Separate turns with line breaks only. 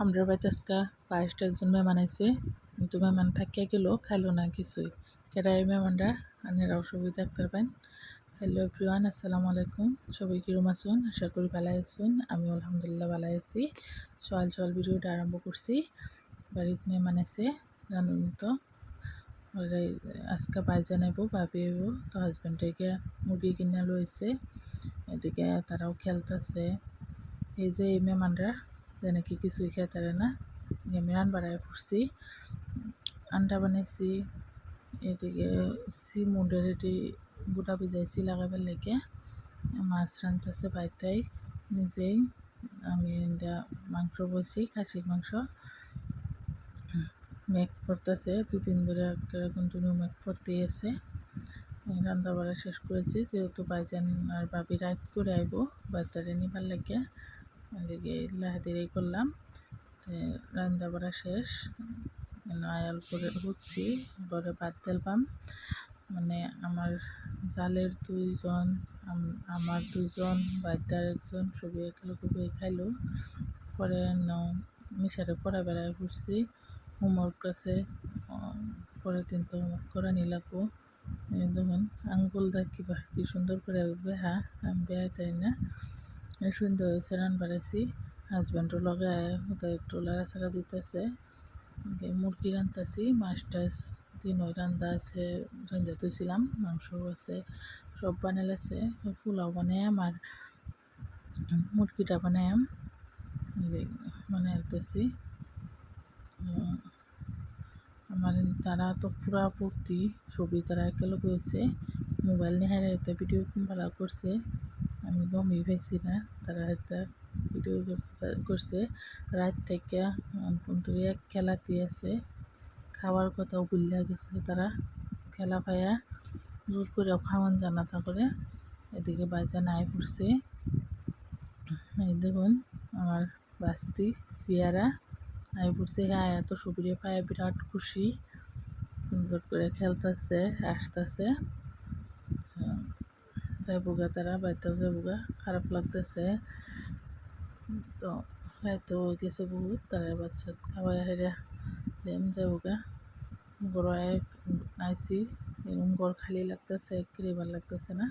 আমরা বাড়িতে আজকে পায়েসটা একজন মেহমান আইছে, কিন্তু মেহমান থাকিয়া গেল, খাইলো না কিছুই। কেডাই মেহমানরা আনের অসুবিধা থাকতে পারেন। হ্যালো এভরিওয়ান, আসসালামু আলাইকুম। সবাই কিরম আছেন? আশা করি ভালো আছেন। আমি আলহামদুলিল্লাহ ভালো আছি। সকাল সকাল ভিডিওটা আরম্ভ করছি। বাড়িতে মেহমান আছে, জানুন তো। ওরা আজকে বাইজা নেব, ভাবি আইব। তো হাজব্যান্ডকে মুরগি কিনে লইছে, এদিকে তারাও খেলতেছে। এই যে এই মেহমানরা যে নাকি কিছুই খেতে না, আমি রান বাড়ায় ফুটছি, আন্ডা বানাইছি। এদিকে মুডের এটি গোটা ভিজাইছি লাগাবার লেগে। মাছ রান্তাছে বাইতাই নিজেই। আমি মাংস বসি, খাসির মাংস মেক করতেছে, 2-3 ধরে কন্টিনিউ মেক করতেই আছে। রান্না বাড়া শেষ করেছি, যেহেতু বাইজান আর ভাবি রাত করে আইব বাচ্চারে নিবার লাগে, এদিকে লাহাদিরেই করলাম। রান্না বাড়া শেষ, আয়াল করে উঠছি, ঘরে ভাত তেলবাম। মানে আমার জালের 2জন, আমার 2জন, বাচ্চার একজন, সবই একেলগে বই খাইলো। পরে মিশারে পড়া বেড়ায় ঘুরছি, হোমওয়ার্ক আছে, পরে দিন তো হোমওয়ার্ক করা নিলাগো। দেখুন আঙ্গুলটা কি সুন্দর করে বেহা, আমি বেহাইতাই না, সুন্দর হয়েছে। রান বাড়াইছি, হাজব্যান্ডও লগে একটু লাড়াছাড়া দিতেছে। মুরগি রান্তাছি, মাছ টাছ দিন রান্দা আছে, রান্ধা তুইছিলাম, মাংসও আছে, সব বানাল আছে। পোলাও বানায়াম আর মুরগিটা বানায়াম বানাইতেছি। আমার তারা তো পুরা পূর্তি ছবি তারা একেলগে হয়েছে, মোবাইল নিয়ে হারাইতে ভিডিও ভালো করছে। আমি গমই পাইছি না, তারা একটা ভিডিও করছে রাত থেকে ধরে খেলাতে আছে। খাওয়ার কথাও ভুলিয়া গেছে তারা, খেলা পাইয়া জোর করেও খাওয়ান জানাতা করে। এদিকে বাচ্চা নাই পড়ছে। এই দেখুন আমার বাস্তি সিয়ারা আই পড়ছে, হ্যাঁ এত সবিরে পায়ে বিরাট খুশি, সুন্দর করে খেলতেছে, আসতেছে। যাইবুগা তারা বাড়িতেও যাইবুগা, খারাপ লাগতেছে। তো হয়তো গেছে বহুত, তারা বাচ্চা খাওয়াই হেরা দেন যাইবুগা। গড়ায় আইসি, এরকম গড় খালি লাগতেছে, একেবারে ভালো লাগতেছে না।